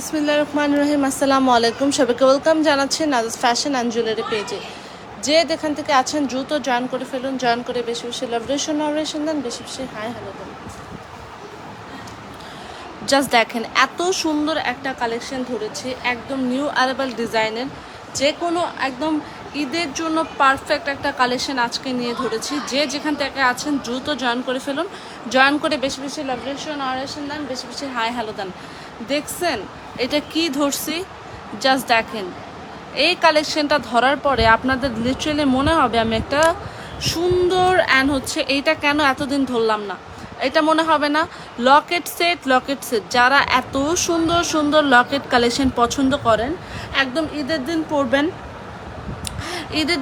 বিসমিল্লাহির রহমানির রহিম। আসসালামু আলাইকুম, সবাইকে ওয়েলকাম জানাচ্ছি নাজাস ফ্যাশন অ্যান্ড জুয়েলারি পেজে। যে যেখান থেকে আছেন দ্রুত জয়েন করে ফেলুন, জয়েন করে বেশি বেশি লাভরেশন অপারেশন দেন, বেশি বেশি হাই হ্যালো দেন। জাস্ট দেখেন এত সুন্দর একটা কালেকশন ধরেছি, একদম নিউ অ্যারাইভাল ডিজাইনের, যে কোনো একদম ঈদের জন্য পারফেক্ট একটা কালেকশন আজকে নিয়ে ধরেছি। যে যেখান থেকে আছেন দ্রুত জয়েন করে ফেলুন, জয়েন করে বেশি বেশি লাভরেশন অপারেশন দেন, বেশি বেশি হাই হ্যালো দেন। দেখছেন এটা কি ধরছি? জাস্ট দেখেন এই কালেকশনটা ধরার পরে আপনাদের লিটারেলি মনে হবে আমি একটা সুন্দর অ্যান্ড হচ্ছে এইটা কেন এতদিন ধরলাম না, এটা মনে হবে না? লকেট সেট যারা এত সুন্দর সুন্দর লকেট কালেকশন পছন্দ করেন, একদম ঈদের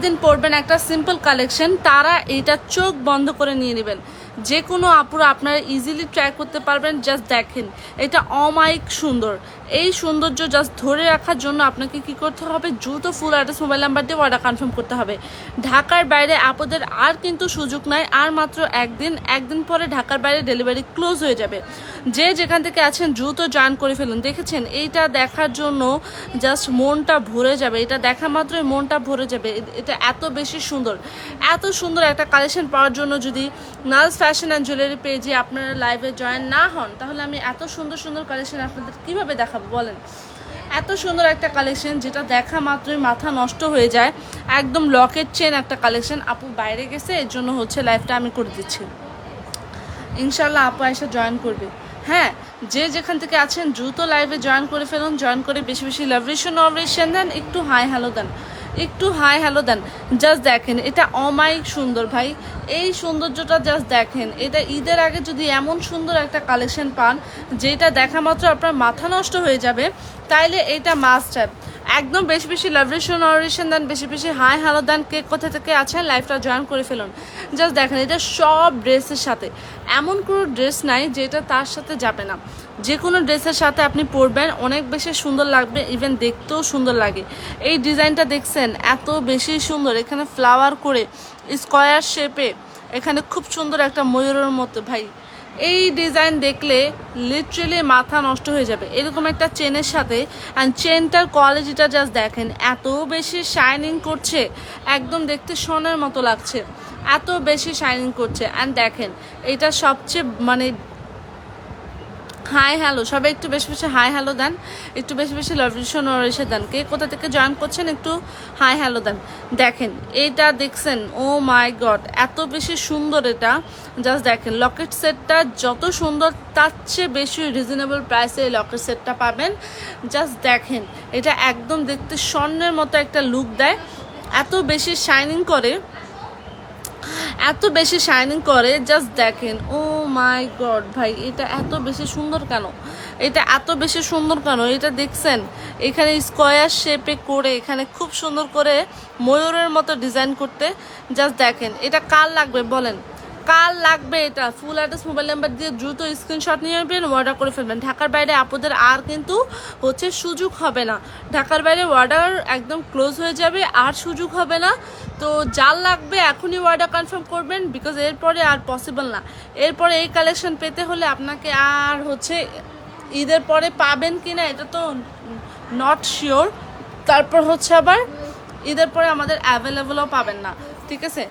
দিন পরবেন একটা সিম্পল কালেকশন, তারা এইটা চোখ বন্ধ করে নিয়ে নেবেন। যে কোনো আপুরা আপনারা ইজিলি ট্রাই করতে পারবেন। জাস্ট দেখেন এটা অমায়িক সুন্দর। এই সৌন্দর্য জাস্ট ধরে রাখার জন্য আপনাকে কি করতে হবে? দ্রুত ফুল অ্যাড্রেস মোবাইল নাম্বার দিয়ে অর্ডার কনফার্ম করতে হবে। ঢাকার বাইরে আপুদের আর কিন্তু সুযোগ নাই, আর মাত্র একদিন পরে ঢাকার বাইরে ডেলিভারি ক্লোজ হয়ে যাবে। যে যেখান থেকে আছেন দ্রুত জয়েন করে ফেলুন। দেখেছেন এইটা দেখার জন্য জাস্ট মনটা ভরে যাবে, এটা দেখা মাত্রই মনটা ভরে যাবে। এটা এত বেশি সুন্দর, এত সুন্দর একটা কালেকশন পাওয়ার জন্য যদি নাজ ফ্যাশন অ্যান্ড জুয়েলারি পেজে আপনারা লাইভে জয়েন না হন, তাহলে আমি এত সুন্দর সুন্দর কালেকশন আপনাদের কীভাবে দেখাবো বলেন? এত সুন্দর একটা কালেকশন যেটা দেখা মাত্রই মাথা নষ্ট হয়ে যায়, একদম লকেট চেন একটা কালেকশন। আপু বাইরে গেছে, এর জন্য হচ্ছে লাইভটা আমি করে দিচ্ছি। ইনশাল্লাহ আপু এসে জয়েন করবে। হ্যাঁ, যে যেখান থেকে আছেন দ্রুত লাইভে জয়েন করে ফেলুন, জয়েন করে বেশি বেশি লাভরেশন অপারেশন দেন, একটু হাই হ্যালো দেন। জাস্ট দেখেন এটা অমায়িক সুন্দর ভাই। এই সৌন্দর্যটা জাস্ট দেখেন, এটা ঈদের আগে যদি এমন সুন্দর একটা কালেকশন পান যেটা দেখা মাত্র আপনার মাথা নষ্ট হয়ে যাবে, তাইলে এটা মাস্ট হ্যাভ। একদম বেশি বেশি লাভরেশন অপারেশন দেন, বেশি বেশি হাই হ্যালো দেন। কে কোথা থেকে আছেন লাইভটা জয়েন করে ফেলুন। জাস্ট দেখেন এটা সব ড্রেসের সাথে, এমন কোনো ড্রেস নাই যেটা তার সাথে যাবে না। যে কোনো ড্রেসের সাথে আপনি পরবেন, অনেক বেশি সুন্দর লাগবে, ইভেন দেখতেও সুন্দর লাগে। এই ডিজাইনটা দেখছেন এত বেশি সুন্দর, এখানে ফ্লাওয়ার করে স্কোয়ার শেপে, এখানে খুব সুন্দর একটা ময়ূরের মতো ভাই। এই ডিজাইন দেখলে লিটারেলি মাথা নষ্ট হয়ে যাবে এরকম একটা চেনের সাথে। অ্যান্ড চেনটার কোয়ালিটিটা জাস্ট দেখেন, এত বেশি শাইনিং করছে, একদম দেখতে সোনার মতো লাগছে, এত বেশি শাইনিং করছে। অ্যান্ড দেখেন এটা সবচেয়ে হাই হ্যালো, সবাই একটু বেশি বেশি হাই হ্যালো দেন, একটু বেশি বেশি লাভরেশন এসে দেন। কে কোথা থেকে জয়েন করছেন একটু হাই হ্যালো দেন। দেখেন এইটা দেখছেন, ও মাই গড এত বেশি সুন্দর এটা। জাস্ট দেখেন লকেট সেটটা যত সুন্দর, তার চেয়ে বেশি রিজনেবল প্রাইসে এই লকেট সেটটা পাবেন। জাস্ট দেখেন এটা একদম দেখতে স্বর্ণের মতো একটা লুক দেয়, এত বেশি শাইনিং করে, জাস্ট দেখেন। ও মাই গড ভাই, এটা এত বেশি সুন্দর কেন? এটা দেখছেন এখানে স্কোয়ার শেপে করে, এখানে খুব সুন্দর করে ময়ূরের মতো ডিজাইন করতে। জাস্ট দেখেন এটা কার লাগবে বলেন? কার লাগবে? এটা ফুল অ্যাড্রেস মোবাইল নাম্বার দিয়ে দ্রুত স্ক্রিনশট নিয়ে নেবেন, অর্ডার করে ফেলবেন। ঢাকার বাইরে আপনাদের আর কিন্তু হচ্ছে সুযোগ হবে না, ঢাকার বাইরে অর্ডার একদম ক্লোজ হয়ে যাবে, আর সুযোগ হবে না। তো যার লাগবে এখনই অর্ডার কনফার্ম করবেন, বিকজ এরপরে আর পসিবল না। এরপরে এই কালেকশন পেতে হলে আপনাকে আর হচ্ছে ঈদের পরে পাবেন কি না এটা তো নট শিওর। তারপর হচ্ছে আবার ঈদের পরে আমাদের অ্যাভেলেবলও পাবেন না, ঠিক আছে?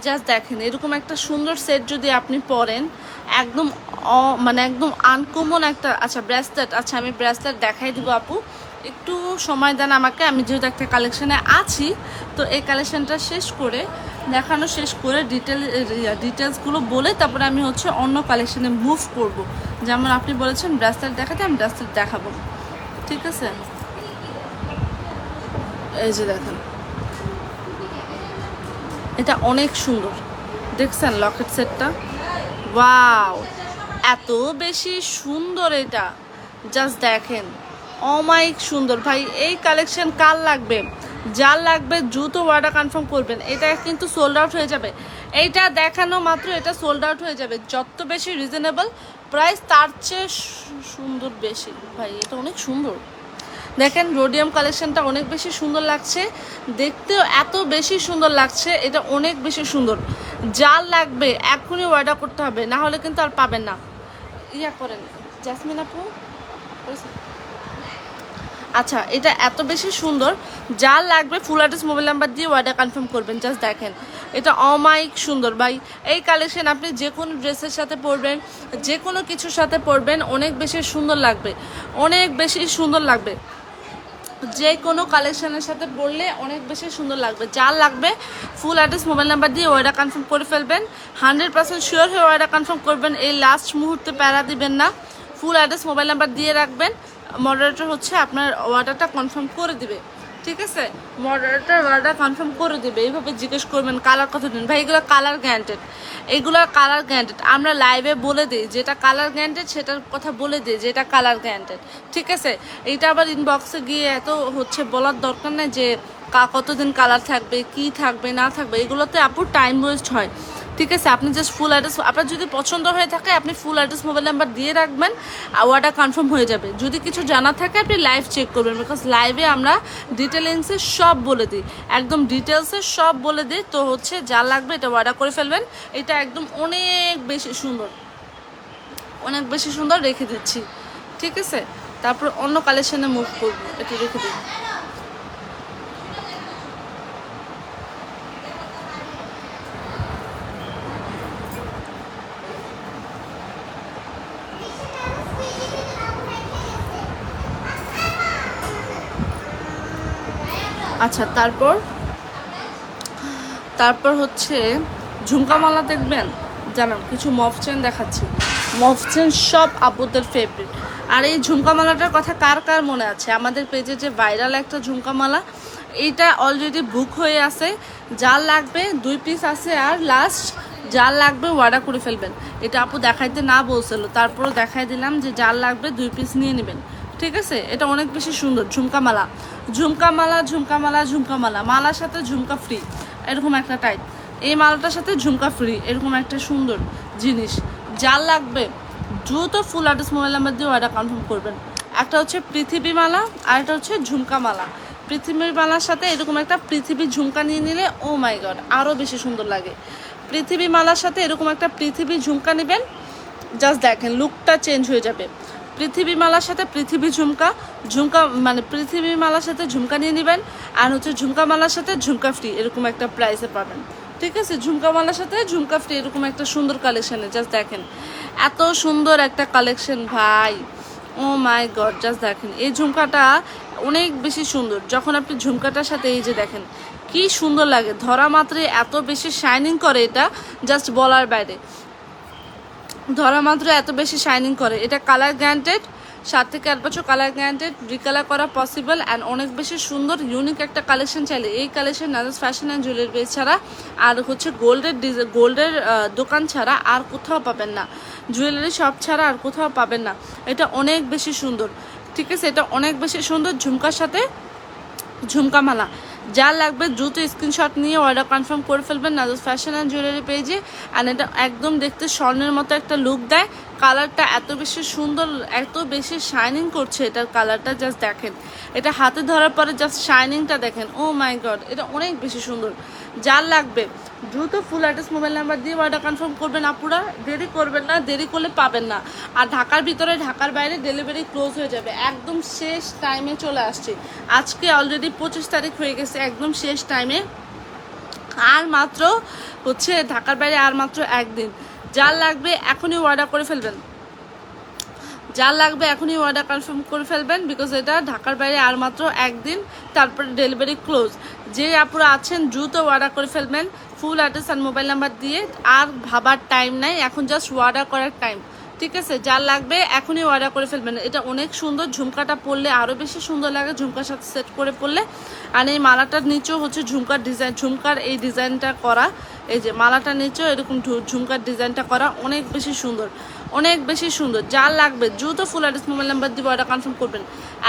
জাস্ট দেখেন এরকম একটা সুন্দর সেট যদি আপনি পরেন, একদম একদম আনকমন একটা। আচ্ছা ব্রেসলেট, আচ্ছা আমি ব্রেসলেট দেখাই দিব আপু, একটু সময় দেন আমাকে। আমি যেহেতু একটা কালেকশানে আছি, তো এই কালেকশানটা শেষ করে ডিটেলসগুলো বলে তারপরে আমি হচ্ছে অন্য কালেকশানে মুভ করব। যেমন আপনি বলেছেন ব্রেসলেট দেখাতে, আমি ব্রেসলেট দেখাবো, ঠিক আছে? এই যে দেখেন এটা অনেক সুন্দর, দেখছেন লকেট সেটটা? ওয়াও এত বেশি সুন্দর এটা, জাস্ট দেখেন অমায়িক সুন্দর ভাই। এই কালেকশন কার লাগবে? যার লাগবে দ্রুত অর্ডার কনফার্ম করবেন। এটা কিন্তু সোল্ড আউট হয়ে যাবে, এইটা দেখানো মাত্র এটা সোল্ড আউট হয়ে যাবে। যত বেশি রিজনেবল প্রাইস তার চেয়ে সুন্দর বেশি ভাই, এটা অনেক সুন্দর। দেখেন রোডিয়াম কালেকশনটা অনেক বেশি সুন্দর লাগছে, দেখতেও এত বেশি সুন্দর লাগছে, এটা অনেক বেশি সুন্দর। যার লাগবে এখনই অর্ডার করতে হবে, না হলে কিন্তু আর পাবেন না। ইয়া করেন জাসমিন আপু, আচ্ছা, এটা এত বেশি সুন্দর, যার লাগবে ফুল অ্যাড্রেস মোবাইল নাম্বার দিয়ে অর্ডার কনফার্ম করবেন। জাস্ট দেখেন, এটা অমায়িক সুন্দর ভাই। এই কালেকশন আপনি যে কোনো ড্রেসের সাথে পরবেন, যে কোনো কিছুর সাথে পরবেন, অনেক বেশি সুন্দর লাগবে, অনেক বেশি সুন্দর লাগবে। যে কোনো কালেকশনের সাথে পরলে অনেক বেশি সুন্দর লাগবে। যার লাগবে ফুল অ্যাড্রেস মোবাইল নাম্বার দিয়ে অর্ডার কনফার্ম করে ফেলবেন। 100% শিওর হয়ে অর্ডার কনফার্ম করবেন। এই লাস্ট মুহূর্তে প্যারা দিবেন না, ফুল অ্যাড্রেস মোবাইল নাম্বার দিয়ে রাখবেন। মডারেটর হচ্ছে আপনার অর্ডারটা কনফার্ম করে দিবে, ঠিক আছে? মডারেটর অর্ডার কনফার্ম করে দিবে। এইভাবে জিজ্ঞেস করবেন কালার কত দিন, ভাই এগুলো কালার গ্যারান্টেড, এগুলো কালার গ্যারান্টেড। আমরা লাইভে বলে দিই যেটা কালার গ্যারান্টেড, সেটার কথা বলে দিই যে এটা কালার গ্যারান্টেড, ঠিক আছে? এইটা আবার ইনবক্সে গিয়ে এত হচ্ছে বলার দরকার নেই যে কতদিন কালার থাকবে, কি থাকবে না থাকবে, এগুলোতে আপুর টাইম ওয়েস্ট হয়, ঠিক আছে? আপনি জাস্ট ফুল অ্যাড্রেস, আপনার যদি পছন্দ হয়ে থাকে আপনি ফুল অ্যাড্রেস মোবাইল নাম্বার দিয়ে রাখবেন, আর অর্ডার কনফার্ম হয়ে যাবে। যদি কিছু জানা থাকে আপনি লাইভ চেক করবেন, বিকজ লাইভে আমরা ডিটেলিংসে সব বলে দিই, একদম ডিটেলসে সব বলে দিই। তো হচ্ছে যা লাগবে এটা অর্ডার করে ফেলবেন। এটা একদম অনেক বেশি সুন্দর, অনেক বেশি সুন্দর রেখে দিচ্ছি, ঠিক আছে? তারপর অন্য কালেকশনে মুভ করবো, এটা রেখে দিই। আচ্ছা, তারপর হচ্ছে ঝুমকামালা দেখবেন, জানান কিছু মফ চেন দেখাচ্ছি। মফ চেন সব আপুদের ফেভারিট। আর এই ঝুমকামালাটার কথা কার কার মনে আছে? আমাদের পেজে যে ভাইরাল একটা ঝুমকামালা, এইটা অলরেডি বুক হয়ে আছে। যার লাগবে 2 পিস আছে, আর লাস্ট যার লাগবে অর্ডার করে ফেলবেন। এটা আপু দেখাইতে না বলছিল, তারপরও দেখাই দিলাম যে যার লাগবে 2 পিস নিয়ে নেবেন, ঠিক আছে? এটা অনেক বেশি সুন্দর ঝুমকামালা, ঝুমকামালা, ঝুমকামালা, ঝুমকামালা, মালার সাথে ঝুমকা ফ্রি, এরকম একটা টাইপ। এই মালাটার সাথে ঝুমকা ফ্রি, এরকম একটা সুন্দর জিনিস। যার লাগবে দ্রুত ফুল অ্যাড্রেস মোবাইল নাম্বার দিয়ে অর্ডার কনফার্ম করবেন। একটা হচ্ছে পৃথিবী মালা, আর একটা হচ্ছে ঝুমকা মালা। পৃথিবীর মালার সাথে এরকম একটা পৃথিবী ঝুমকা নিয়ে নিলে ও মাই গড আরও বেশি সুন্দর লাগে। পৃথিবী মালার সাথে এরকম একটা পৃথিবী ঝুমকা নেবেন, জাস্ট দেখেন লুকটা চেঞ্জ হয়ে যাবে। পৃথিবী মালার সাথে পৃথিবী ঝুমকা, ঝুমকা মানে পৃথিবী মালার সাথে ঝুমকা নিয়ে নেবেন, আর হচ্ছে ঝুমকা মালার সাথে ঝুমকা ফ্রি, এরকম একটা প্রাইসে পাবেন, ঠিক আছে? ঝুমকা মালার সাথে ঝুমকা ফ্রি, এরকম একটা সুন্দর কালেকশানে। জাস্ট দেখেন এত সুন্দর একটা কালেকশন ভাই, ও মাই গড। জাস্ট দেখেন এই ঝুমকাটা অনেক বেশি সুন্দর। যখন আপনি ঝুমকাটার সাথে এই যে দেখেন কি সুন্দর লাগে, ধরা মাত্রই এত বেশি শাইনিং করে, এটা জাস্ট বলার বাইরে। ধরা মাত্র এত বেশি শাইনিং করে। এটা কালার গ্যারান্টেড, 7 থেকে 8 বছর কালার গ্যারান্টেড, রিকালার করা পসিবল, অ্যান্ড অনেক বেশি সুন্দর ইউনিক একটা কালেকশন। চাইলে এই কালেকশন নাজাস ফ্যাশন অ্যান্ড জুয়েলারি বেস ছাড়া আর হচ্ছে গোল্ডের দোকান ছাড়া আর কোথাও পাবেন না, জুয়েলারি শপ ছাড়া আর কোথাও পাবেন না। এটা অনেক বেশি সুন্দর, ঠিক আছে? এটা অনেক বেশি সুন্দর ঝুমকার সাথে ঝুমকা মালা। যা লাগবে দ্রুত স্ক্রিনশট নিয়ে অর্ডার কনফার্ম করে ফেলবেন নাজাস ফ্যাশন অ্যান্ড জুয়েলারি পেজে। আর এটা একদম দেখতে স্বর্ণের মতো একটা লুক দেয়। কালারটা এত বেশি সুন্দর, এত বেশি শাইনিং করছে এটার কালারটা, জাস্ট দেখেন। এটা হাতে ধরার পরে জাস্ট শাইনিংটা দেখেন, ও মাই গড এটা অনেক বেশি সুন্দর। যার লাগবে দ্রুত ফুল অ্যাড্রেস মোবাইল নাম্বার দিয়ে অর্ডার কনফার্ম করবেন আপুরা, দেরি করবেন না, দেরি করলে পাবেন না। আর ঢাকার ভিতরে ঢাকার বাইরে ডেলিভারি ক্লোজ হয়ে যাবে, একদম শেষ টাইমে চলে আসছে। আজকে অলরেডি 25 তারিখ হয়ে গেছে, একদম শেষ টাইমে। আর মাত্র হচ্ছে ঢাকার বাইরে আর মাত্র একদিন। যার লাগবে এখনই অর্ডার করে ফেলবেন, যার লাগবে এখনই অর্ডার কনফার্ম করে ফেলবেন, বিকজ এটা ঢাকার বাইরে আর মাত্র একদিন, তারপরে ডেলিভারি ক্লোজ। যে আপুরা আছেন দ্রুত অর্ডার করে ফেলবেন ফুল অ্যাড্রেস আর মোবাইল নাম্বার দিয়ে। আর ভাবার টাইম নাই, এখন জাস্ট অর্ডার করার টাইম, ঠিক আছে? যার লাগবে এখনই অর্ডার করে ফেলবেন। এটা অনেক সুন্দর, ঝুমকাটা পরলে আরও বেশি সুন্দর লাগে ঝুমকার সাথে সেট করে পরলে। আর এই মালাটার নিচেও হচ্ছে ঝুমকার ডিজাইন, ঝুমকার এই ডিজাইনটা করা, এই যে মালাটার নিচেও এরকম ঝুমকার ডিজাইনটা করা, অনেক বেশি সুন্দর, অনেক বেশি সুন্দর। যার লাগবে দ্রুত ফুল অ্যাড্রেস মোবাইল নাম্বার দিয়ে অর্ডার কনফার্ম করবেন।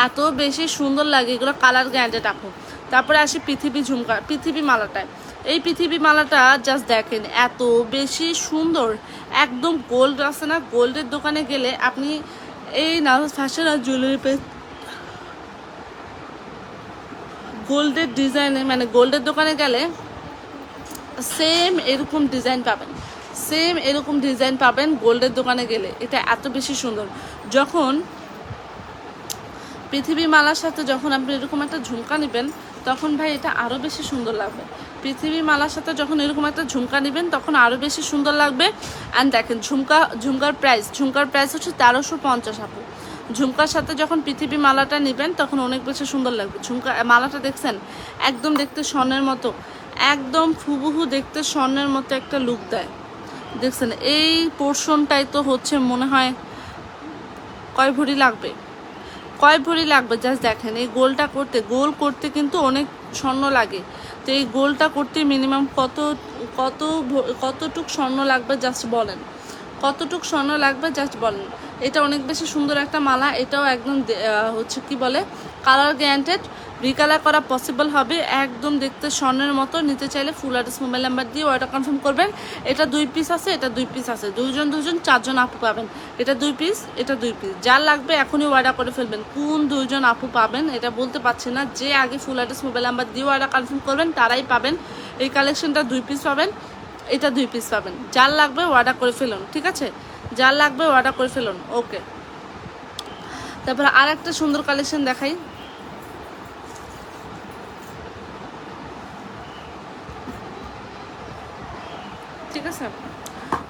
এত বেশি সুন্দর লাগে এগুলো, কালার গ্যারান্টেড আপু। তারপরে আসি পৃথিবী ঝুমকা, পৃথিবী মালাটায়। এই পৃথিবী মালাটা জাস্ট দেখেন এত বেশি সুন্দর, একদম গোল্ড আছে না, গোল্ডের দোকানে গেলে আপনি এই নাজাস ফ্যাশন আর জুয়েলারি পেজ গোল্ডের ডিজাইনে, মানে গোল্ডের দোকানে গেলে সেম এরকম ডিজাইন পাবেন, সেম এরকম ডিজাইন পাবেন গোল্ডের দোকানে গেলে। এটা এত বেশি সুন্দর। যখন পৃথিবী মালার সাথে যখন আপনি এরকম একটা ঝুমকা নেবেন তখন ভাই এটা আরও বেশি সুন্দর লাগবে। পৃথিবী মালার সাথে যখন এরকম একটা ঝুমকা নেবেন তখন আরও বেশি সুন্দর লাগবে। অ্যান্ড দেখেন ঝুমকার প্রাইস হচ্ছে 1350 আপু। ঝুমকার সাথে যখন পৃথিবী মালাটা নেবেন তখন অনেক বেশি সুন্দর লাগবে। মালাটা দেখছেন একদম দেখতে স্বর্ণের মতো, একদম হুবহু দেখতে স্বর্ণের মতো একটা লুক দেয়। দেখছেন এই পোর্শনটাই তো হচ্ছে মনে হয় কয় ভরি লাগবে জাস্ট দেখেন। এই গোল করতে কিন্তু অনেক স্বর্ণ লাগে। তো এই গোলটা করতে মিনিমাম কতটুক স্বর্ণ লাগবে জাস্ট বলেন, এটা অনেক বেশি সুন্দর একটা মালা। এটাও একদম হচ্ছে কি বলে কালার গ্যারান্টেড, রিকালার করা পসিবল হবে, একদম দেখতে স্বর্ণের মতো। নিতে চাইলে ফুল অ্যাড্রেস মোবাইল নাম্বার দিয়ে অর্ডার কনফার্ম করবেন। এটা 2 পিস আছে, এটা 2 পিস আছে, দুজন 4জন আপু পাবেন। এটা 2 পিস, এটা 2 পিস। যার লাগবে এখনই অর্ডার করে ফেলবেন। কোন 2জন আপু পাবেন এটা বলতে পারছি না, যে আগে ফুল অ্যাড্রেস মোবাইল নাম্বার দিয়ে অর্ডার কনফার্ম করবেন তারাই পাবেন। এই কালেকশনটা 2 পিস পাবেন, এটা 2 পিস পাবেন। যার লাগবে অর্ডার করে ফেলুন, ঠিক আছে? যার লাগবে অর্ডার করে ফেলুন। ওকে, তারপরে আর একটা সুন্দর কালেকশন দেখাই। ঠিক আছে,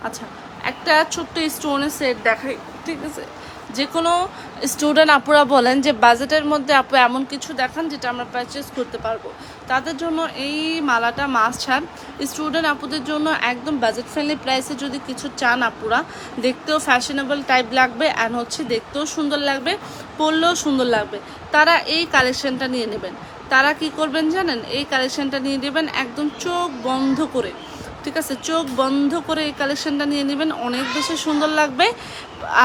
আচ্ছা একটা ছোট্ট স্টোনের সেট দেখাই, ঠিক আছে? যে কোনো স্টুডেন্ট আপুরা বলেন যে বাজেটের মধ্যে আপু এমন কিছু দেখান যেটা আমরা পারচেস করতে পারবো, তাদের জন্য এই মালাটা মাস্ট হ্যাভ। স্টুডেন্ট আপুদের জন্য একদম বাজেট ফ্রেন্ডলি প্রাইসে যদি কিছু চান আপুরা, দেখতেও ফ্যাশনেবল টাইপ লাগবে অ্যান্ড হচ্ছে দেখতেও সুন্দর লাগবে, পরলেও সুন্দর লাগবে, তারা এই কালেকশনটা নিয়ে নেবেন। তারা কি করবেন জানেন? এই কালেকশনটা নিয়ে নেবেন একদম চোখ বন্ধ করে, ঠিক আছে? চোখ বন্ধ করে এই কালেকশনটা নিয়ে নেবেন, অনেক বেশি সুন্দর লাগবে।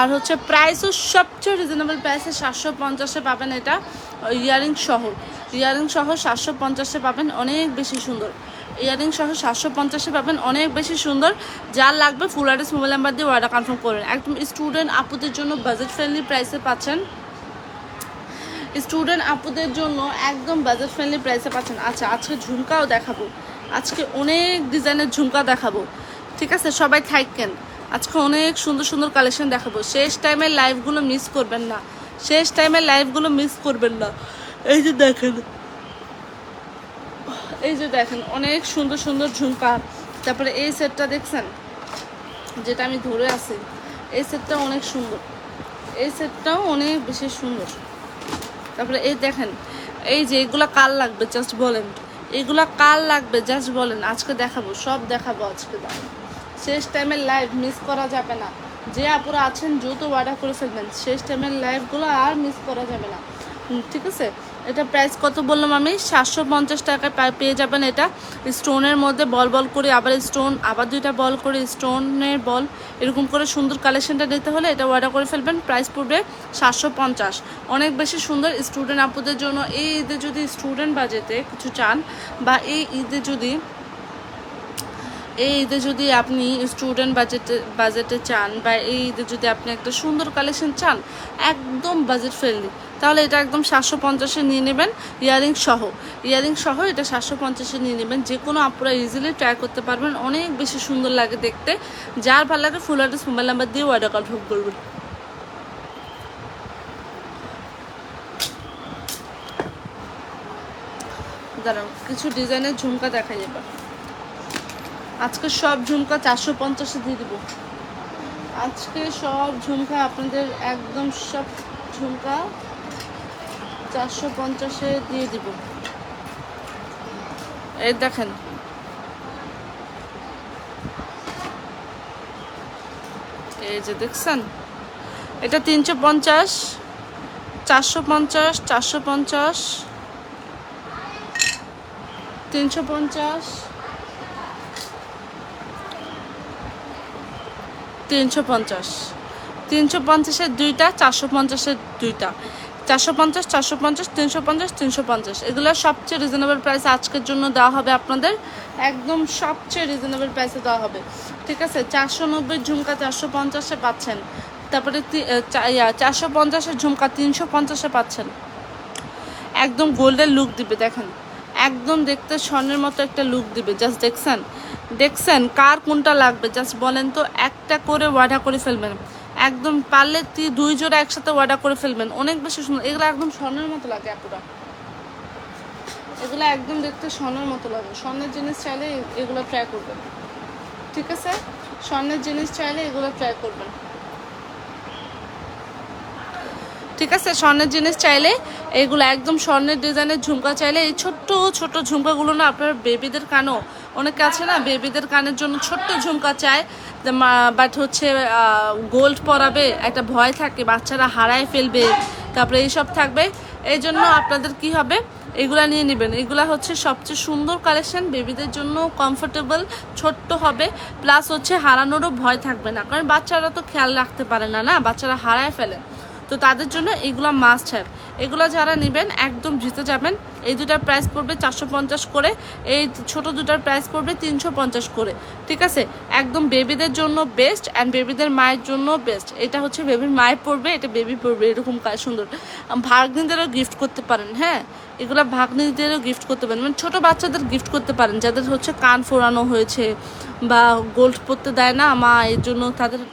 আর হচ্ছে প্রাইসও সবচেয়ে রিজনেবল প্রাইসে 750-এ পাবেন। এটা ইয়ারিং সহ 750-এ পাবেন, অনেক বেশি সুন্দর। ইয়ারিং সহ 750-এ পাবেন, অনেক বেশি সুন্দর। যার লাগবে ফুল অ্যাড্রেস মোবাইল নাম্বার দিয়ে অর্ডার কনফার্ম করবেন। একদম স্টুডেন্ট আপুদের জন্য বাজেট ফ্রেন্ডলি প্রাইসে পাচ্ছেন, স্টুডেন্ট আপুদের জন্য একদম বাজেট ফ্রেন্ডলি প্রাইসে পাচ্ছেন। আচ্ছা আজকে ঝুমকাও দেখাবো, আজকে অনেক ডিজাইনের ঝুমকা দেখাবো, ঠিক আছে? সবাই থাকেন, আজকে অনেক সুন্দর সুন্দর কালেকশন দেখাবো। শেষ টাইমের লাইভগুলো মিস করবেন না। এই যে দেখেন অনেক সুন্দর সুন্দর ঝুমকা। তারপরে এই সেটটা দেখছেন যেটা আমি ধরে আছি, এই সেটটাও অনেক সুন্দর, এই সেটটাও অনেক বেশি সুন্দর। তারপরে এই দেখেন, এই যে এগুলা কার লাগবে জাস্ট বলেন, আজকে দেখাবো, সব দেখাবো আজকে। শেষ টাইমের লাইভ মিস করা যাবে না। যে আপুরা আছেন দ্রুত অর্ডার করে ফেলবেন, শেষ টাইমের লাইভগুলো আর মিস করা যাবে না, ঠিক আছে? এটা প্রাইস কত বললাম আমি? 750 টাকায় পেয়ে যাবেন। এটা স্টোনের মধ্যে বল করে, আবার স্টোন, আবার 2টা বল করে, স্টোনের বল, এরকম করে সুন্দর কালেকশনটা নিতে হলে এটা অর্ডার করে ফেলবেন। প্রাইস পড়বে 750, অনেক বেশি সুন্দর। স্টুডেন্ট আপুদের জন্য এই ঈদে যদি স্টুডেন্ট বাজেটে কিছু চান, বা এই ঈদে যদি আপনি স্টুডেন্ট বাজেটে চান, বা এই ঈদে যদি আপনি একটা সুন্দর কালেকশন চান একদম বাজেট ফ্রেন্ডলি, তাহলে এটা একদম 750-এ নিয়ে নেবেন। ইয়ারিং সহ এটা 750-এ নিয়ে নেবেন। যে কোনো আপুরা ইজিলি ট্রাই করতে পারবেন, অনেক বেশি সুন্দর লাগে দেখতে। যার ভালো লাগে ফুল অ্যাড্রেস মোবাইল নাম্বার দিয়ে অর্ডার কনফার্ম করবেন। দাঁড়ান কিছু ডিজাইনের ঝুমকা দেখা যাবে। আজকে সব ঝুমকা 450-এ দিয়ে দিব। আজকে সব ঝুমকা আপনাদের একদম সব ঝুমকা 450-এ দিয়ে দিব। এই দেখেন এই যে দেখছেন, এটা 350, 450, 450, 350, 350-এর 2টা, 450-এর 2টা, 450, 450, 350, 350। এগুলো সবচেয়ে রিজনেবল প্রাইস আজকের জন্য দেওয়া হবে আপনাদের, একদম সবচেয়ে রিজনেবল প্রাইসে দেওয়া হবে, ঠিক আছে? 490 ঝুমকা 450-এ পাচ্ছেন। তারপরে 450-এর ঝুমকা 350-এ পাচ্ছেন। একদম গোল্ডের লুক দিবে, দেখেন একদম দেখতে স্বর্ণের মতো একটা লুক দিবে। জাস্ট দেখছেন কার কোনটা লাগবে জাস্ট বলেন তো, একটা করে অর্ডার করে ফেলবেন, একদম পারলে 2 জোড়া একসাথে অর্ডার করে ফেলবেন, অনেক বেশি সুন্দর। এগুলো একদম স্বর্ণের মতো লাগে আপুরা, এগুলো একদম দেখতে স্বর্ণের মতো লাগে। স্বর্ণের জিনিস চাইলে এগুলো ট্রাই করবেন, ঠিক আছে? স্বর্ণের জিনিস চাইলে এগুলো ট্রাই করবেন, ঠিক আছে? স্বর্ণের জিনিস চাইলে এগুলো একদম স্বর্ণের ডিজাইনের ঝুমকা চাইলে এই ছোট্ট ছোট ঝুমকাগুলো না আপনার বেবিদের কানও, অনেকে আছে না বেবিদের কানের জন্য ছোট্ট ঝুমকা চায়, বাট হচ্ছে গোল্ড পরাবে একটা ভয় থাকে, বাচ্চারা হারায় ফেলবে, তারপরে এইসব থাকবে। এই জন্য আপনাদের কি হবে, এগুলা নিয়ে নেবেন। এগুলা হচ্ছে সবচেয়ে সুন্দর কালেকশন, বেবিদের জন্য কমফোর্টেবল, ছোট্ট হবে, প্লাস হচ্ছে হারানোরও ভয় থাকবে না, কারণ বাচ্চারা তো খেয়াল রাখতে পারে না, না বাচ্চারা হারায় ফেলে, তো তাদের জন্য এগুলো মাস্ট হ্যাভ। এগুলো যারা নেবেন একদম জিতে যাবেন। এই দুটার প্রাইস পড়বে 450 করে, এই ছোট দুটার প্রাইস পড়বে 350 করে, ঠিক আছে? একদম বেবিদের জন্য বেস্ট অ্যান্ড বেবিদের মায়ের জন্য বেস্ট। এটা হচ্ছে বেবির মায়ের পড়বে, এটা বেবি পড়বে, এরকম সুন্দর। ভাগ্নিদেরও গিফট করতে পারেন, হ্যাঁ এগুলো ভাগ্নিদেরও গিফট করতে পারেন, মানে ছোটো বাচ্চাদের গিফট করতে পারেন যাদের হচ্ছে কান ফোড়ানো হয়েছে বা গোল্ড পরতে দেয় না মা, এর জন্য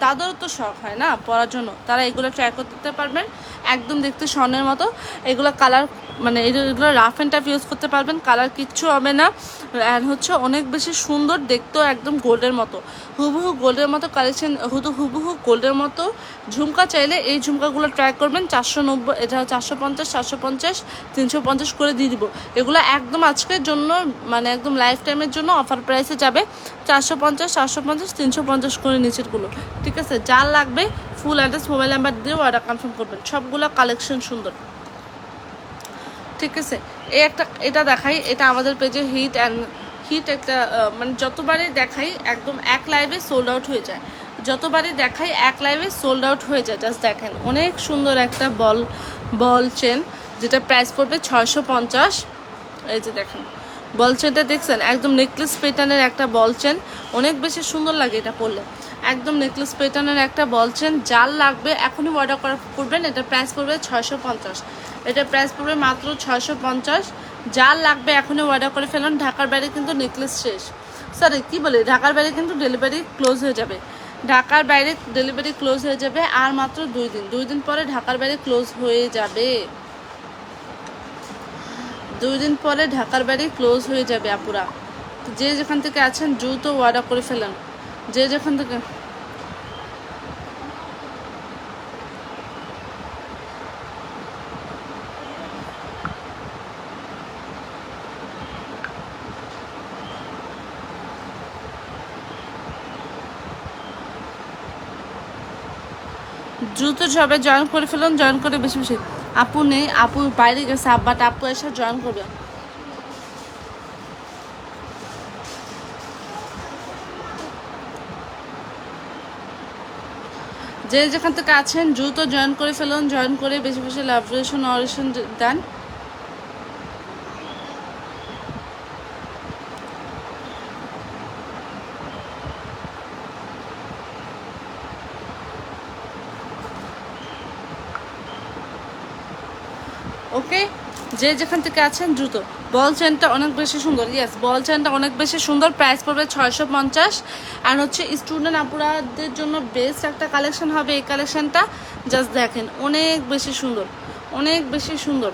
তাদেরও তো শখ হয় না পরার জন্য, তারা এগুলো ট্রাই করতে পারবেন। একদম দেখতে স্বর্ণের মতো, এগুলো কালার মানে এগুলো রাফ অ্যান্ড টাফ ইউজ করতে পারবেন, কালার কিচ্ছু হবে না, অ্যান্ড হচ্ছে অনেক বেশি সুন্দর দেখতেও, একদম গোল্ডের মতো, হুবহু গোল্ডের মতো কালেকশন, হুবহু গোল্ডের মতো ঝুমকা চাইলে এই ঝুমকাগুলো ট্রাই করবেন। 490, এটা 450, 450, 350 করে দিয়ে দিব। এগুলো একদম আজকের জন্য মানে একদম লাইফ টাইমের জন্য অফার প্রাইসে যাবে, 450, 450, 350 করে নিচেরগুলো, ঠিক আছে? যার লাগবে ফুল অ্যাড্রেস মোবাইল নাম্বার দিয়ে অর্ডার কনফার্ম করবেন। সবগুলো কালেকশন সুন্দর, ঠিক আছে? এটা দেখাই, এটা আমাদের পেজে হিট একটা মানে যতবারই দেখাই একদম এক লাইভে সোল্ড আউট হয়ে যায়, যতবারই দেখাই এক লাইভে সোল্ড আউট হয়ে যায়। জাস্ট দেখেন অনেক সুন্দর একটা বল চেন, যেটা প্রাইস পড়বে 650। এই যে দেখেন বল চেনটা দেখছেন, একদম নেকলেস প্যাটার্নের একটা বল চেন, অনেক বেশি সুন্দর লাগে এটা পরলে, একদম নেকলেস প্যাটার্নের একটা বল চেন। যার লাগবে এখনই অর্ডার করবেন, এটা প্রাইস পড়বে 650, এটা প্রাইস পড়বে মাত্র 650। যার লাগবে এখনই অর্ডার করে ফেলুন। ঢাকার বাইরে কিন্তু নেকলেস শেষ, সরি কী বলি, ঢাকার বাইরে কিন্তু ডেলিভারি ক্লোজ হয়ে যাবে, ঢাকার বাইরে ডেলিভারি ক্লোজ হয়ে যাবে আর মাত্র 2 দিন পরে ঢাকার বাইরে ক্লোজ হয়ে যাবে, 2 দিন পরে ঢাকার বাইরে ক্লোজ হয়ে যাবে আপুরা। যে যেখান থেকে আছেন দ্রুত অর্ডার করে ফেলেন, যে যেখান থেকে। দ্রুত সবাই জয়েন করে ফেলুন, জয়েন করে বেশি বেশি। আপু নেই, আপু বাইরে গেছে, আব্বাটা আপু এসে জয়েন করবে। যে যেখান থেকে আছেন দ্রুত জয়েন করে ফেলুন, জয়েন করে বেশি বেশি লাভ রিলেশন অরিলেশন দেন। ওকে, যে যেখান থেকে আছেন দ্রুত। বল চেনটা অনেক বেশি সুন্দর, ইয়েস বল চেনটা অনেক বেশি সুন্দর, প্রাইস পড়বে 650। আর হচ্ছে স্টুডেন্ট আপুরাদের জন্য বেস্ট একটা কালেকশন হবে এই কালেকশনটা। জাস্ট দেখেন অনেক বেশি সুন্দর, অনেক বেশি সুন্দর,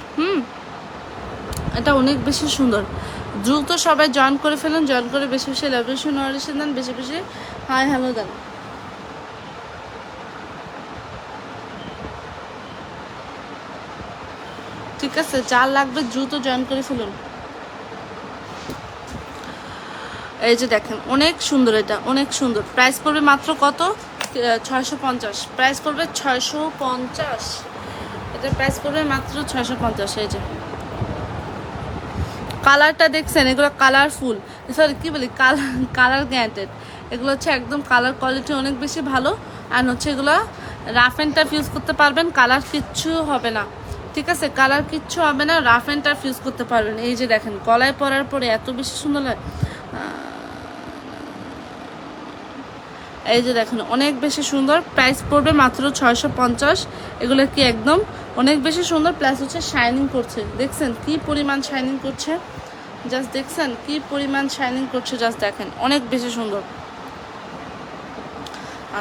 এটা অনেক বেশি সুন্দর। দ্রুত সবাই জয়েন করে ফেলুন, জয়েন করে বেশি বেশি লাইব্রেশন অরিলেশন দেন, বেশি বেশি হাই হ্যালো দেন। ঠিক আছে, যার লাগবে দ্রুত জয়েন করে ফেলুন। এই যে দেখেন অনেক সুন্দর, এটা অনেক সুন্দর, প্রাইস পড়বে মাত্র কত? 650, প্রাইস পড়বে 650, এটা প্রাইস পড়বে মাত্র 650। এই যে কালারটা দেখছেন, এগুলো কালারফুল, সরি কী বলি, কালার গ্যারান্টেড, এগুলো হচ্ছে একদম কালার কোয়ালিটি অনেক বেশি ভালো। আর হচ্ছে এগুলো রাফ অ্যান্ড টাফ ইউজ করতে পারবেন, কালার কিচ্ছু হবে না, ঠিক আছে? কালার কিচ্ছু হবে না, রাফ অ্যান্ড টাফ ইউজ করতে পারবেন। এই যে দেখেন গলায় পরার পরে এত বেশি সুন্দর লাগে, এই যে দেখেন অনেক বেশি সুন্দর, প্রাইস পড়বে মাত্র 650। এগুলো কি একদম অনেক বেশি সুন্দর, প্লাস হচ্ছে শাইনিং করছে, দেখছেন কি পরিমাণ শাইনিং করছে, জাস্ট দেখছেন কি পরিমাণ শাইনিং করছে, জাস্ট দেখেন অনেক বেশি সুন্দর।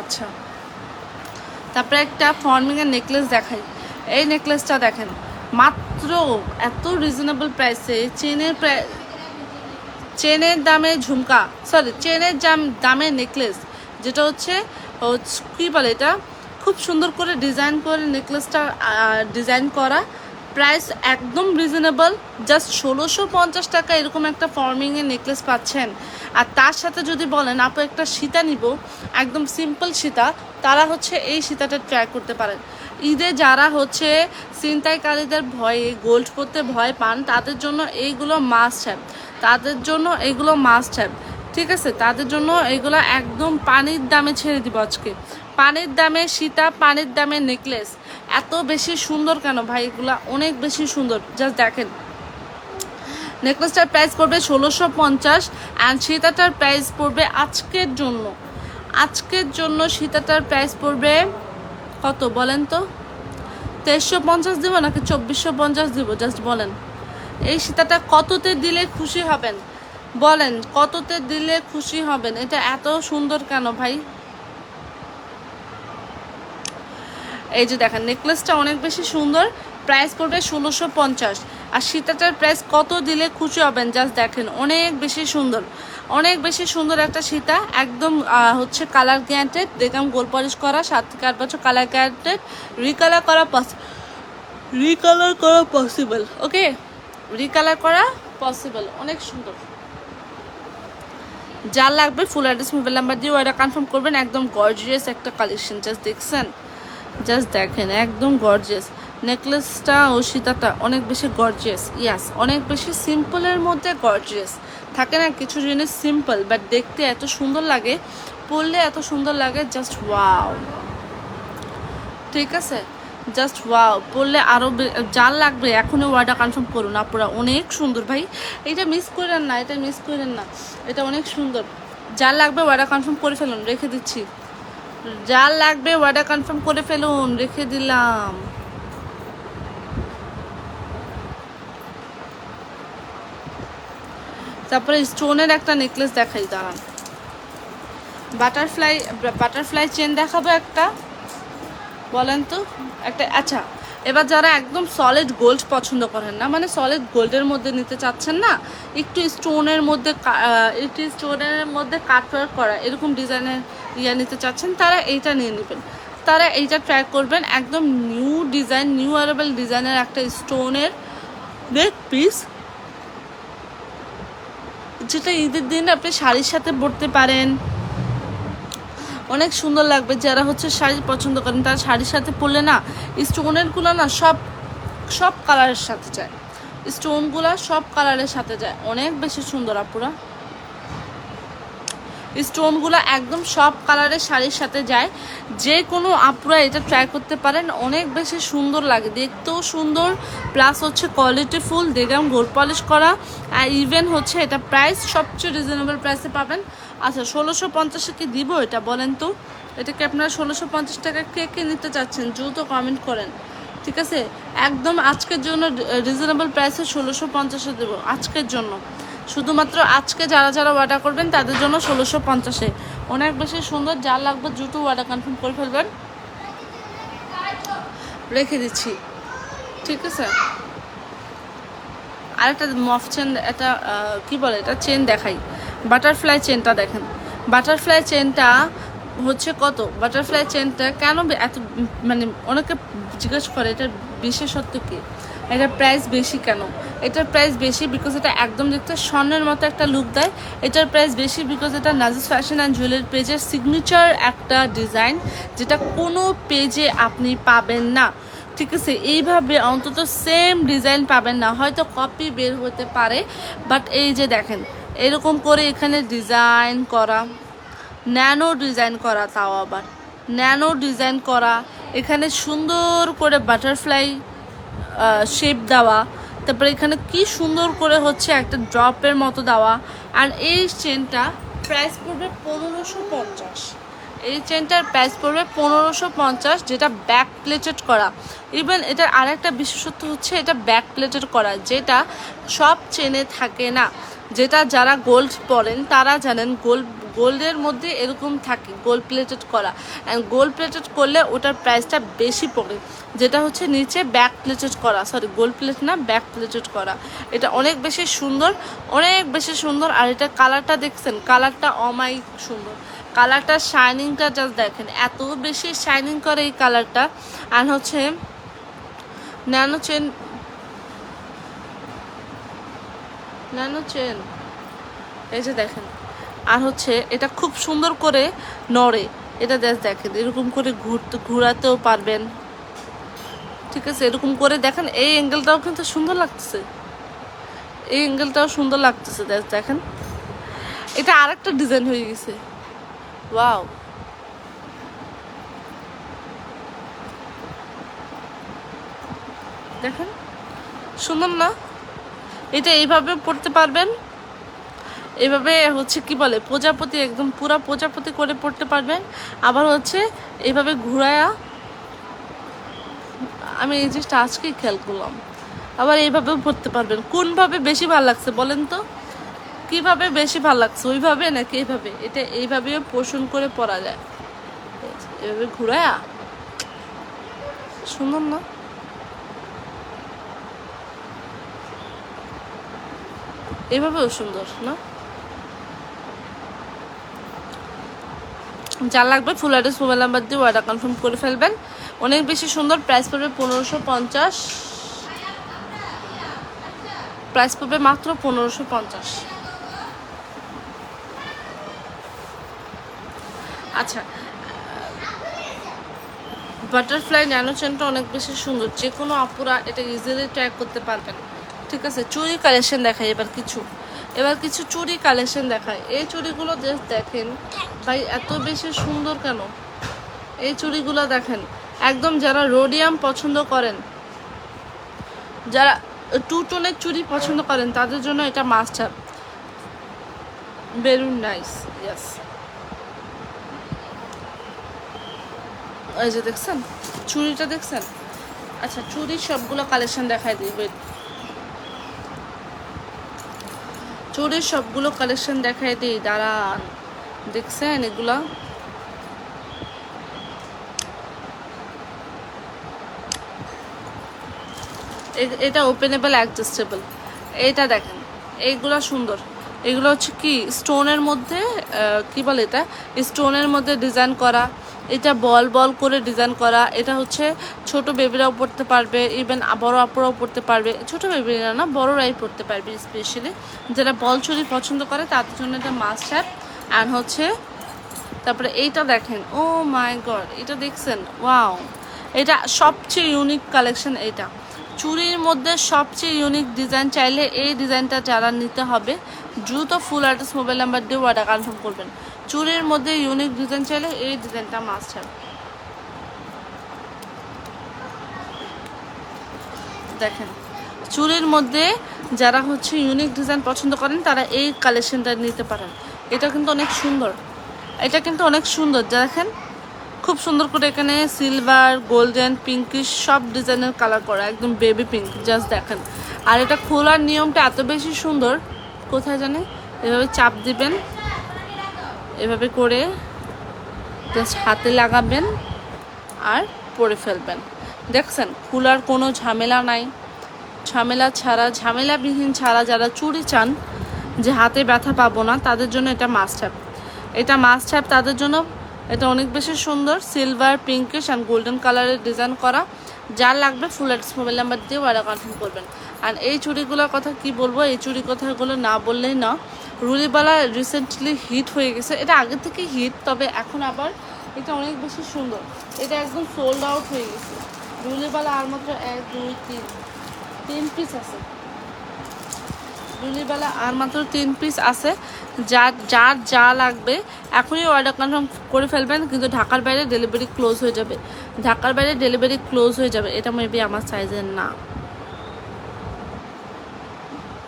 আচ্ছা তারপরে একটা ফর্মিংয়ের নেকলেস দেখাই। এই নেকলেসটা দেখেন, মাত্র এত রিজনেবল প্রাইসে চেনের দামে ঝুমকা, সরি চেনের দামে নেকলেস, যেটা হচ্ছে কী বলে এটা, খুব সুন্দর করে ডিজাইন করে নেকলেসটা ডিজাইন করা, প্রাইস একদম রিজনেবল, জাস্ট 1650 টাকা এরকম একটা ফর্মিংয়ের নেকলেস পাচ্ছেন। আর তার সাথে যদি বলেন আপু একটা সীতা নিব, একদম সিম্পল সীতা, তারা হচ্ছে এই সীতাটা ট্রাই করতে পারেন। ঈদে যারা হচ্ছে ছিনতাইকারীদের ভয়ে গোল্ড পরতে ভয় পান, তাদের জন্য এইগুলো মাস্ট হ্যাভ, ঠিক আছে, তাদের জন্য এইগুলো একদম পানির দামে ছেড়ে দিব আজকে। পানির দামে সীতা, পানির দামে নেকলেস, এত বেশি সুন্দর কেন ভাই, এগুলা অনেক বেশি সুন্দর। জাস্ট দেখেন, নেকলেসটার প্রাইস পড়বে 1650 অ্যান্ড সীতাটার প্রাইস পড়বে আজকের জন্য সীতাটার প্রাইস পড়বে কত বলেন তো? 2350 দিব নাকি 2450 দিব? জাস্ট বলেন, এই সীতাটা কততে দিলে খুশি হবেন? বলেন কততে দিলে খুশি হবেন? এটা এত সুন্দর কেন ভাই? এই যে দেখেন, নেকলেসটা অনেক বেশি সুন্দর, প্রাইস পড়বে 1650। আর সীতাটার প্রাইস কত দিলে খুশি হবেন? জাস্ট দেখেন, অনেক বেশি সুন্দর একটা সীতা, একদম হচ্ছে কালার গ্যারান্টেড, দেখলাম গোল পলিশ করা, 7 থেকে 8 বছর কালার গ্যারান্টেড, রিকালার করা পসিবল, ওকে, রিকালার করা পসিবল, অনেক সুন্দর। যার লাগবে ফুল অ্যাড্রেস, মোবাইল নাম্বার দিয়ে ওটা কনফার্ম করবেন। একদম গর্জিয়াস একটা কালেকশন, জাস্ট দেখেন একদম গর্জিয়াস নেকলেসটা ও সীতাটা, অনেক বেশি গর্জিয়াস, ইয়াস, অনেক বেশি সিম্পলের মধ্যে গর্জিয়াস থাকে না কিছু জিনিস, সিম্পল বাট দেখতে এত সুন্দর লাগে, পরলে এত সুন্দর লাগে, জাস্ট ওয়াও, ঠিক আছে, জাস্ট ওয়াও, পরলে আরও যার লাগবে এখনই ওয়ার্ডটা কনফার্ম করুন আপনারা, অনেক সুন্দর ভাই, এটা মিস করেন না, এটা অনেক সুন্দর। যার লাগবে ওয়ার্ডটা কনফার্ম করে ফেলুন, রেখে দিচ্ছি, যার লাগবে ওয়ার্ডটা কনফার্ম করে ফেলুন, রেখে দিলাম। তারপরে স্টোনের একটা নেকলেস দেখাই, দাঁড়ান, বাটারফ্লাই চেন দেখাবো একটা, বলেন তো একটা। আচ্ছা, এবার যারা একদম সলিড গোল্ড পছন্দ করেন না, মানে সলিড গোল্ডের মধ্যে নিতে চাচ্ছেন না, একটু স্টোনের মধ্যে কাটওয়ার্ক করা এরকম ডিজাইনের নিতে চাচ্ছেন, তারা এইটা নিয়ে নেবেন, তারা এইটা ট্রাই করবেন। একদম নিউ অ্যারেবল ডিজাইনের একটা স্টোনের নেক পিস, যেটা ঈদের দিন আপনি শাড়ির সাথে পরতে পারেন, অনেক সুন্দর লাগবে। যারা হচ্ছে শাড়ি পছন্দ করেন, তারা শাড়ির সাথে পরলে না স্টোনেরগুলো না সব কালারের সাথে যায়, স্টোনগুলো সব কালারের সাথে যায়, অনেক বেশি সুন্দর আপুরা, স্টোনগুলো একদম সব কালারের শাড়ির সাথে যায়, যে কোনো আপুরা এটা ট্রাই করতে পারেন, অনেক বেশি সুন্দর লাগে, দেখতেও সুন্দর, প্লাস হচ্ছে কোয়ালিটিফুল, দেখলাম গোল্ড পলিশ করা, আর ইভেন হচ্ছে এটা প্রাইস সবচেয়ে রিজনেবল প্রাইসে পাবেন। আচ্ছা, 1650 কি দিব এটা বলেন তো? এটাকে আপনারা 1650 টাকা কে নিতে চাচ্ছেন, দ্রুত কমেন্ট করেন, ঠিক আছে? একদম আজকের জন্য রিজনেবল প্রাইসে 1650 দেবো, আজকের জন্য, শুধুমাত্র আজকে যারা অর্ডার করবেন তাদের জন্য 1650, অনেক বেশি সুন্দর। যার লাগবে দ্রুত অর্ডার কনফার্ম করে ফেলবেন, রেখে দিচ্ছি, ঠিক আছে? আরেকটা মফ চেন, এটা কি বলে, এটা চেন দেখাই, বাটারফ্লাই চেনটা দেখেন, বাটারফ্লাই চেনটা হচ্ছে কত, বাটারফ্লাই চেনটা কেন এত, মানে অনেকে জিজ্ঞেস করে এটার বিশেষত্ব কী, এটার প্রাইস বেশি কেন? এটার প্রাইস বেশি বিকজ এটা একদম দেখতে স্বর্ণের মতো একটা লুক দেয়। এটার প্রাইস বেশি বিকজ এটা নাজিস ফ্যাশন অ্যান্ড জুয়েলারি পেজের সিগনেচার একটা ডিজাইন, যেটা কোনো পেজে আপনি পাবেন না, ঠিক আছে? এইভাবে অন্তত সেম ডিজাইন পাবেন না, হয়তো কপি বের হতে পারে, বাট এই যে দেখেন এরকম করে এখানে ডিজাইন করা, ন্যানো ডিজাইন করা, তাও আবার ন্যানো ডিজাইন করা, এখানে সুন্দর করে বাটারফ্লাই শেপ দেওয়া, তারপরে এখানে কি সুন্দর করে হচ্ছে একটা ড্রপের মতো দেওয়া। আর এই চেনটা প্রাইস পড়বে 1550, এই চেনটার প্রাইস পড়বে 1550, যেটা ব্যাক প্লেটেড করা। ইভেন এটার আরেকটা বিশেষত্ব হচ্ছে এটা ব্যাক প্লেটেড করা, যেটা সব চেনে থাকে না, যেটা যারা গোল্ড পরেন তারা জানেন গোল্ডের মধ্যে এরকম থাকে গোল্ড প্লেটেড করা, অ্যান্ড গোল্ড প্লেটেড করলে ওটার প্রাইসটা বেশি পড়ে, যেটা হচ্ছে নিচে ব্যাক প্লেটেড করা, সরি গোল্ড প্লেট না, ব্যাক প্লেটেড করা। এটা অনেক বেশি সুন্দর, অনেক বেশি সুন্দর। আর এটা কালারটা দেখছেন, কালারটা অমায়িক সুন্দর, কালারটা শাইনিংটা জাস্ট দেখেন, এত বেশি শাইনিং করে এই কালারটা। আর হচ্ছে ন্যানো চেন, ন্যানো চেন, এই যে দেখেন। আর হচ্ছে এটা খুব সুন্দর করে নড়ে, এটা দেখেন এরকম করে ঘুরাতেও পারবেন, ঠিক আছে, এরকম করে দেখেন। এই অ্যাঙ্গেলটাও কিন্তু সুন্দর লাগতেছে, এই অ্যাঙ্গেলটাও সুন্দর লাগতেছে, দেখেন। এটা আরেকটা ডিজাইন হয়ে গেছে, ওয়াও। দেখেন সুন্দর না? এটা এইভাবে পড়তে পারবেন, এভাবে হচ্ছে কি বলে প্রজাপতি, একদম পুরা প্রজাপতি করে পড়তে পারবেন। আবার হচ্ছে এইভাবে ঘুরায়া, আমি এই জিনিসটা আজকেই খেয়াল করলাম, আবার এইভাবেও পড়তে পারবেন। কোনভাবে বেশি ভালো লাগছে বলেন তো, কিভাবে বেশি ভালো লাগছে, ওইভাবে নাকি এইভাবে? এটা এইভাবেও পোষণ করে পরা যায়, এভাবে ঘুরায়া, সুন্দর না? এভাবেও সুন্দর না? যা লাগবে ফুল অ্যাড্রেস, মোবাইল নাম্বার দিয়ে অর্ডার কনফার্ম করে ফেলবেন। অনেক বেশি সুন্দর, প্রাইস পড়বে 1550, প্রাইস পড়বে মাত্র 1550। আচ্ছা, বাটারফ্লাই ন্যানো চেনটা অনেক বেশি সুন্দর, যে কোনো আপুরা এটা ইজিলি ট্রাই করতে পারবেন, ঠিক আছে। চুড়ি কালেকশন দেখাই এবার কিছু চুড়ি কালেকশন দেখায়। এই চুড়িগুলো দেখেন ভাই, এত বেশি সুন্দর কেন? এই চুড়িগুলো দেখেন, একদম যারা রোডিয়াম পছন্দ করেন, যারা টু টোনের চুড়ি পছন্দ করেন, তাদের জন্য এটা must have, very nice, yes. এই যে দেখছেন চুড়িটা, দেখছেন? আচ্ছা, চুড়ির সবগুলো কালেকশন দেখাই দিই, চুড়ির সবগুলো কালেকশন দেখাই দিই, দাঁড়ান। দেখছেন এগুলা? এটা ওপেনেবল অ্যাডজাস্টেবল, এইটা দেখেন, এইগুলা সুন্দর। এগুলো হচ্ছে কি স্টোনের মধ্যে, কি বলে এটা, স্টোনের মধ্যে ডিজাইন করা, এটা বল বল করে ডিজাইন করা। এটা হচ্ছে ছোট বেবিরাও পড়তে পারবে, ইভেন বড় আপুরাও পড়তে পারবে। ছোট বেবিরা না, বড়রাই পড়তে পারবে, স্পেশালি যারা বল চুরি পছন্দ করে তাদের জন্য এটা মাস্ট হ্যাভ। অ্যান্ড হচ্ছে তারপরে এইটা দেখেন, ও মাই গড, এটা দেখছেন? ওয়াও, এটা সবচেয়ে ইউনিক কালেকশন। এটা চুড়ির মধ্যে সবচেয়ে ইউনিক ডিজাইন, চাইলে এই ডিজাইনটা যারা নিতে হবে দ্রুত ফুল অ্যাড্রেস, মোবাইল নাম্বার দিয়ে অর্ডার কনফার্ম করবেন। চুড়ির মধ্যে ইউনিক ডিজাইন চাইলে এই ডিজাইনটা মাস্ট হ্যাভ। দেখেন, চুড়ির মধ্যে যারা হচ্ছে ইউনিক ডিজাইন পছন্দ করেন তারা এই কালেকশনটা নিতে পারেন। এটা কিন্তু অনেক সুন্দর, এটা কিন্তু অনেক সুন্দর, দেখেন খুব সুন্দর করে এখানে সিলভার, গোল্ডেন, পিঙ্কিশ সব ডিজাইনের কালার করা, একদম বেবি পিঙ্ক, জাস্ট দেখেন। আর এটা খোলার নিয়মটা এত বেশি সুন্দর, কোথায় জানে, এভাবে চাপ দিবেন, এভাবে করে জাস্ট হাতে লাগাবেন আর পরে ফেলবেন। দেখছেন, খোলার কোনো ঝামেলা নাই, ঝামেলাবিহীন ছাড়া যারা চুড়ি চান যে হাতে ব্যথা পাবো না, তাদের জন্য এটা মাস্ট হ্যাভ, এটা মাস্ট হ্যাভ তাদের জন্য। এটা অনেক বেশি সুন্দর, সিলভার, পিঙ্কিশ অ্যান্ড গোল্ডেন কালারের ডিজাইন করা। যার লাগবে ফুল অ্যাড্রেস, মোবাইল নাম্বার দিয়ে অর্ডার কনফার্ম করবেন। আর এই চুড়িগুলোর কথা কি বলবো, এই চুড়ি কথাগুলো না বললেই না। রুলিবালা রিসেন্টলি হিট হয়ে গেছে, এটা আগে থেকে হিট, তবে এখন আবার এটা অনেক বেশি সুন্দর। এটা একদম সোল্ড আউট হয়ে গেছে। রুলিবালা আর মাত্র 1 2 3 পিস আছে, রুলিবালা আর মাত্র 3 পিস আছে। যার যা লাগবে এখনই অর্ডার কনফার্ম করে ফেলবেন, কিন্তু ঢাকার বাইরে ডেলিভারি ক্লোজ হয়ে যাবে, ঢাকার বাইরে ডেলিভারি ক্লোজ হয়ে যাবে। এটা মেবি আমার সাইজের না,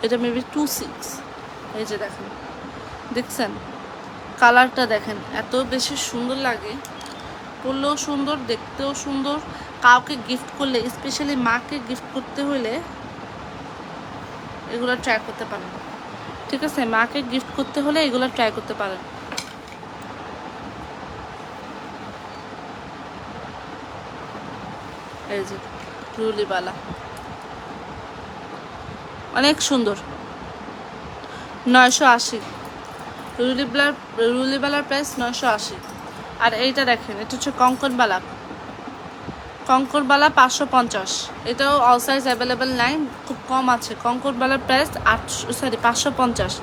এটা মেবি 26। এই যে দেখেন, দেখছেন কালারটা, দেখেন এত বেশি সুন্দর লাগে, পরলেও সুন্দর, দেখতেও সুন্দর। কাউকে গিফট করলে, স্পেশালি মাকে গিফট করতে হলে এগুলো ট্রাই করতে পারেন, ঠিক আছে? মাকে গিফট করতে হলে এগুলো ট্রাই করতে পারেন। এই যে রুলিবালা, অনেক সুন্দর, 980। রুলিবালার প্রাইস 980। আর এইটা দেখেন, এটা হচ্ছে কঙ্কনবালা, 550। এটাও অল সাইজ অ্যাভেলেবেল নাই, খুব কম আছে। কঙ্কনবালার প্রাইস 550।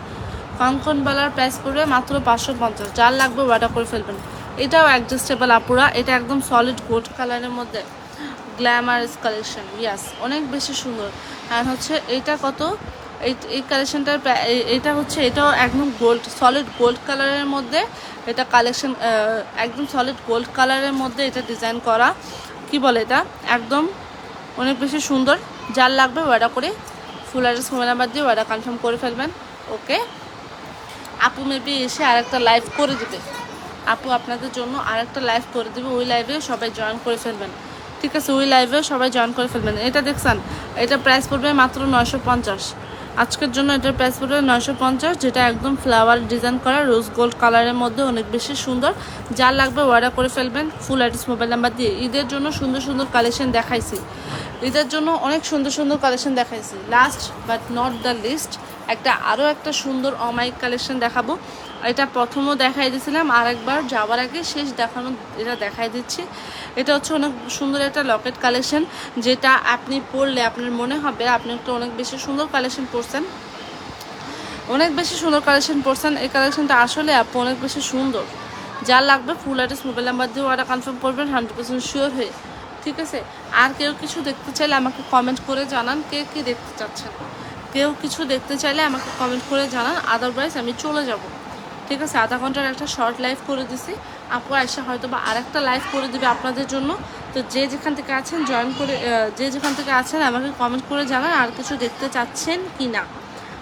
কঙ্কনবালার প্রাইস পড়বে মাত্র 550। যার লাগবে অর্ডার করে ফেলবেন। এটাও অ্যাডজাস্টেবল আপুরা, এটা একদম সলিড গোল্ড কালারের মধ্যে গ্ল্যামারাস কালেকশন, ইয়াস, অনেক বেশি সুন্দর। আর হচ্ছে এইটা কত, এই কালেকশনটার এটা হচ্ছে, এটাও একদম গোল্ড, সলিড গোল্ড কালারের মধ্যে এটা কালেকশন, একদম সলিড গোল্ড কালারের মধ্যে এটা ডিজাইন করা, কি বলে এটা, একদম অনেক বেশি সুন্দর। যার লাগবে অর্ডার করে ফুল অ্যাড্রেস, মোবাইল নাম্বার দিয়ে অর্ডার কনফার্ম করে ফেলবেন। ওকে, আপু মেবি এসে আরেকটা লাইভ করে দেবে, আপু আপনাদের জন্য আরেকটা লাইভ করে দেবে, ওই লাইভে সবাই জয়েন করে ফেলবেন। ঠিক আছে, ওই লাইভে সবাই জয়েন করে ফেলবেন। এটা দেখছেন, এটা প্রাইস পড়বে মাত্র 950। আজকের জন্য এটার প্রাইস পড়বে 950, যেটা একদম ফ্লাওয়ার ডিজাইন করা রোজ গোল্ড কালারের মধ্যে অনেক বেশি সুন্দর। যার লাগবে অর্ডার করে ফেলবেন ফুল অ্যাড্রেস, মোবাইল নাম্বার দিয়ে। ঈদের জন্য সুন্দর সুন্দর কালেকশন দেখাইছি, ঈদের জন্য অনেক সুন্দর সুন্দর কালেকশন দেখাইছি। Last but not the least, আরও একটা সুন্দর অমাইক কালেকশন দেখাবো। এটা প্রথমও দেখাই দিয়েছিলাম, আরেকবার যাওয়ার আগে শেষ দেখানো, এটা দেখাই দিচ্ছি। এটা হচ্ছে অনেক সুন্দর একটা লকেট কালেকশন, যেটা আপনি পরলে আপনার মনে হবে আপনি একটা অনেক বেশি সুন্দর কালেকশন পরছেন, অনেক বেশি সুন্দর কালেকশন পরছেন। এই কালেকশনটা আসলে আপু অনেক বেশি সুন্দর। যার লাগবে ফুল অ্যাড্রেস, মোবাইল নাম্বার দিয়ে অর্ডার কনফার্ম করবেন 100% শিওর হয়ে। ঠিক আছে, আর কেউ কিছু দেখতে চাইলে আমাকে কমেন্ট করে জানান কে কী দেখতে চাচ্ছেন। কেউ কিছু দেখতে চাইলে আমাকে কমেন্ট করে জানান, আদারওয়াইজ আমি চলে যাব। ঠিক আছে, আধা ঘন্টার একটা শর্ট লাইভ করে দিছি, আপু আয়সা হয়তো বা আরেকটা লাইভ করে দিবে আপনাদের জন্য। তো যে যেখান থেকে আছেন জয়েন করে, যে যেখান থেকে আছেন আমাকে কমেন্ট করে জানান আর কিছু দেখতে চাচ্ছেন কি না।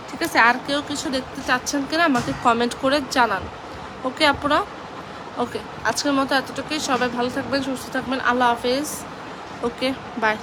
ঠিক আছে, আর কেউ কিছু দেখতে চাচ্ছেন কিনা আমাকে কমেন্ট করে জানান। ওকে আপুরা, ওকে, আজকের মতো এতটুকুই। সবাই ভালো থাকবেন, সুস্থ থাকবেন, আল্লাহ হাফেজ। ওকে, বাই।